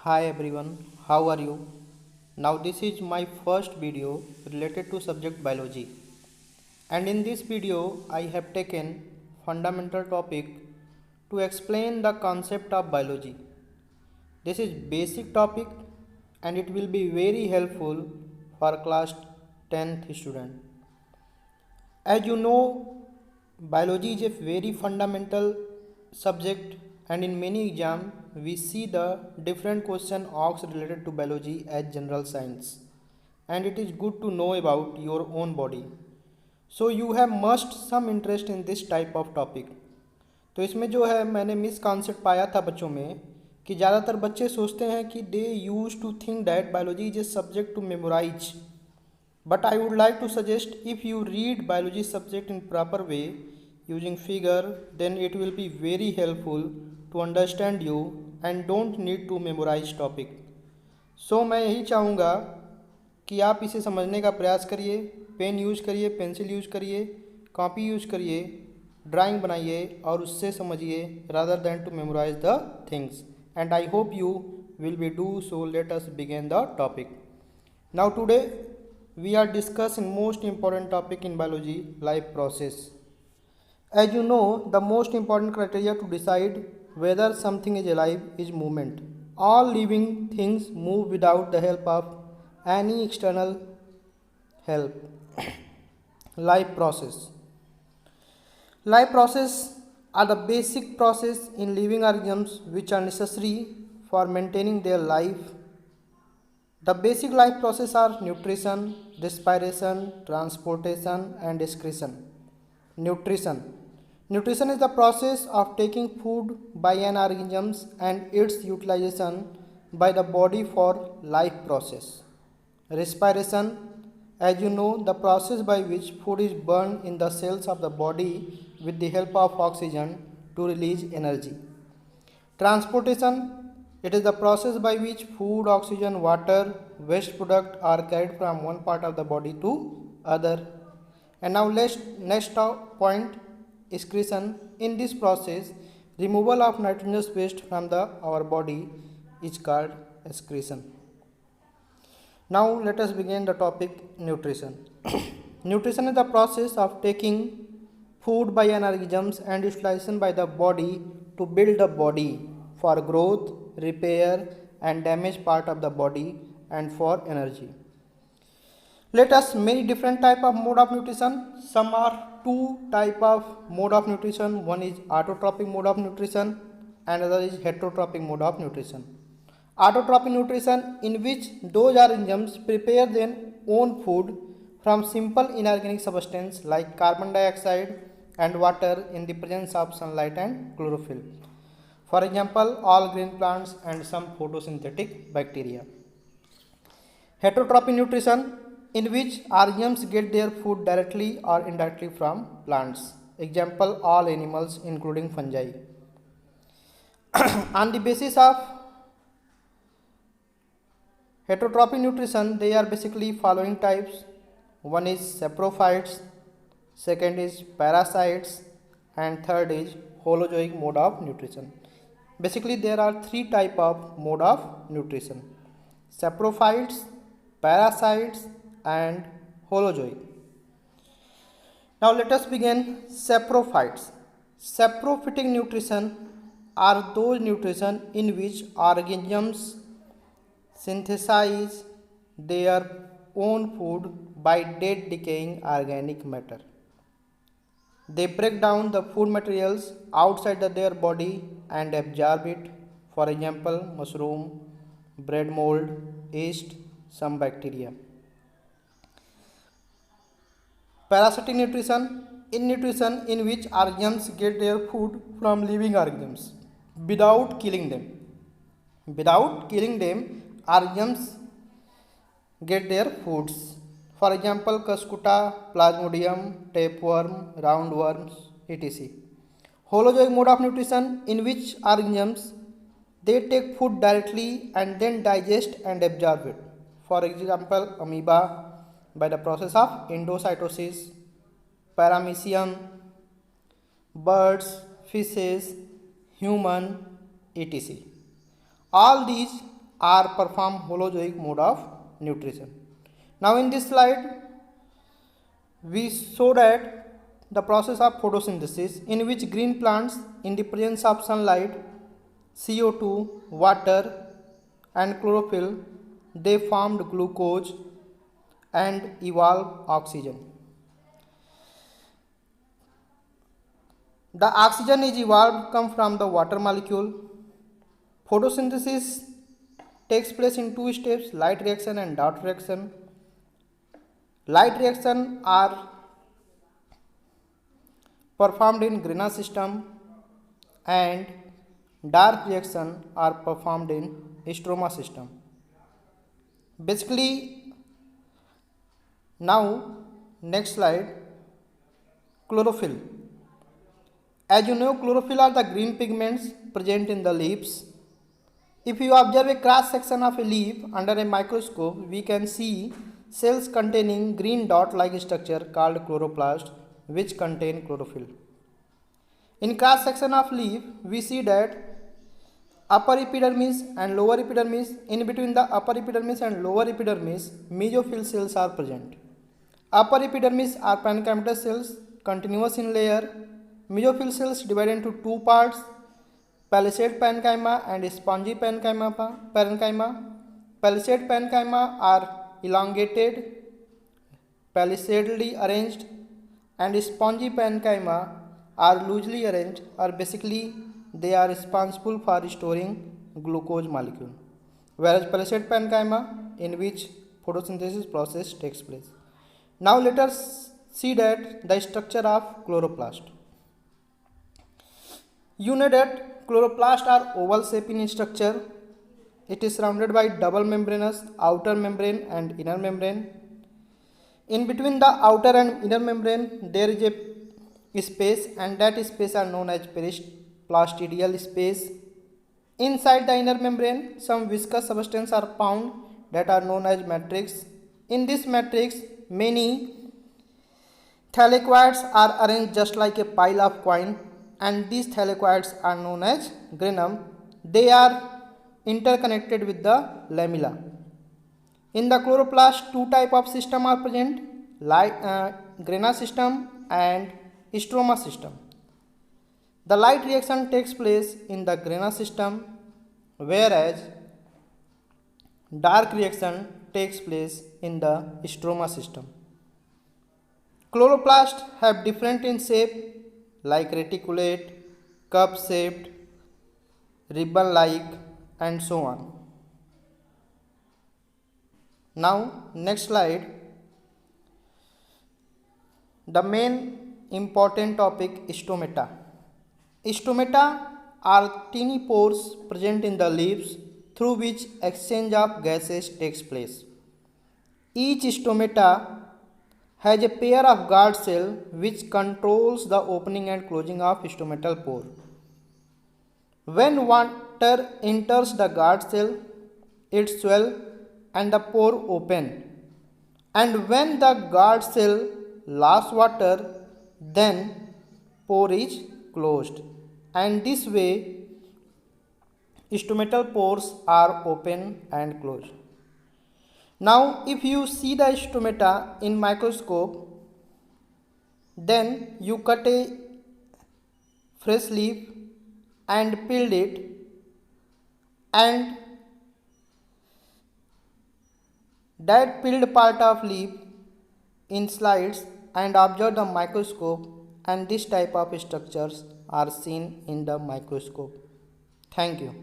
Hi everyone, how are you? Now this is my first video related to subject biology, and in this video I have taken fundamental topic to explain the concept of biology. This is basic topic and it will be very helpful for class 10th student. As you know, biology is a very fundamental subject, and in many exams we see the different question asked related to biology as general science, and it is good to know about your own body. So you have must some interest in this type of topic. तो इसमें जो है मैंने miss concept पाया था बच्चों में कि ज़्यादातर बच्चे सोचते हैं कि they use to think that biology is a subject to memorize. But I would like to suggest if you read biology subject in proper way using figure, then it will be very helpful to understand you and don't need to memorize topic. So मैं यही चाहूँगा कि आप इसे समझने का प्रयास करिए, पेन यूज़ करिए, पेंसिल यूज़ करिए, कॉपी यूज़ करिए, ड्राइंग बनाइए और उससे समझिए rather than to memorize the things. And I hope you will be do so. Let us begin the topic. Now today we are discussing most important topic in biology, life process. As you know, the most important criteria to decide whether something is alive is movement. All living things move without the help of any external help. Life process. Life process are the basic process in living organisms which are necessary for maintaining their life. The basic life process are nutrition, respiration, transportation and excretion. Nutrition. Nutrition is the process of taking food by an organism and its utilization by the body for life process. Respiration. As you know, the process by which food is burned in the cells of the body with the help of oxygen to release energy. Transportation. It is the process by which food, oxygen, water, waste product are carried from one part of the body to other. And now next point, excretion. In this process, removal of nitrogenous waste from our body is called excretion. Now let us begin the topic nutrition. Nutrition is the process of taking food by an organism and utilization by the body to build the body for growth, repair and damaged part of the body and for energy. Let us many different type of mode of nutrition. Some are two type of mode of nutrition. One is autotrophic mode of nutrition and other is heterotrophic mode of nutrition. Autotrophic nutrition, in which those organisms prepare their own food from simple inorganic substance like carbon dioxide and water in the presence of sunlight and chlorophyll. For example, all green plants and some photosynthetic bacteria. Heterotrophic nutrition, in which organisms get their food directly or indirectly from plants. Example, all animals including fungi. On the basis of heterotrophic nutrition, they are basically following types. One is saprophytes, second is parasites and third is holozoic mode of nutrition. Basically there are three type of mode of nutrition: saprophytes, parasites and holozoic. Now let us begin saprophytes. Saprophytic nutrition are those nutrition in which organisms synthesize their own food by dead decaying organic matter. They break down the food materials outside their body and absorb it. For example, mushroom, bread mold, yeast, some bacteria. Parasitic nutrition, in nutrition in which organisms get their food from living organisms without killing them. Without killing them, organisms get their foods. For example, Cuscuta, Plasmodium, tapeworm, roundworms, etc. Holozoic mode of nutrition, in which organisms they take food directly and then digest and absorb it. For example, amoeba by the process of endocytosis, paramecium, birds, fishes, human, etc. All these or perform holozoic mode of nutrition. Now in this slide, we show that the process of photosynthesis in which green plants in the presence of sunlight, CO2, water and chlorophyll, they formed glucose and evolve oxygen. The oxygen is evolved come from the water molecule. Photosynthesis takes place in two steps, light reaction and dark reaction. Light reaction are performed in greenhouse system and dark reaction are performed in stroma system. Basically, now next slide, chlorophyll. As you know, chlorophyll are the green pigments present in the leaves. If you observe a cross section of a leaf under a microscope, we can see cells containing green dot-like structure called chloroplast, which contain chlorophyll. In cross section of leaf, we see that upper epidermis and lower epidermis. In between the upper epidermis and lower epidermis, mesophyll cells are present. Upper epidermis are parenchymatous cells, continuous in layer. Mesophyll cells divided into two parts, palisade parenchyma and spongy parenchyma. Palisade parenchyma are elongated, palisadely arranged, and spongy parenchyma are loosely arranged, or basically they are responsible for storing glucose molecule, whereas palisade parenchyma in which photosynthesis process takes place. Now let us see that the structure of chloroplast. You know that chloroplasts are oval shape in structure. It is surrounded by double membranous outer membrane and inner membrane. In between the outer and inner membrane, there is a space, and that space are known as periplastidial space. Inside the inner membrane, some viscous substance are found that are known as matrix. In this matrix, many thylakoids are arranged just like a pile of coin, and these thylakoids are known as granum. They are interconnected with the lamella. In the chloroplast, two type of system are present, grana system and stroma system. The light reaction takes place in the grana system, whereas dark reaction takes place in the stroma system. Chloroplasts have different in shape, like reticulate, cup shaped, ribbon like, and so on. Now next slide, the main important topic, stomata. Stomata are tiny pores present in the leaves through which exchange of gases takes place. Each stomata has a pair of guard cell which controls the opening and closing of stomatal pore. When water enters the guard cell, it swells and the pore open, and when the guard cell loses water, then pore is closed, and this way stomatal pores are open and closed. Now if you see the stomata in microscope, then you cut a fresh leaf and peeled it, and that peeled part of leaf in slides and observe the microscope, and this type of structures are seen in the microscope. Thank you.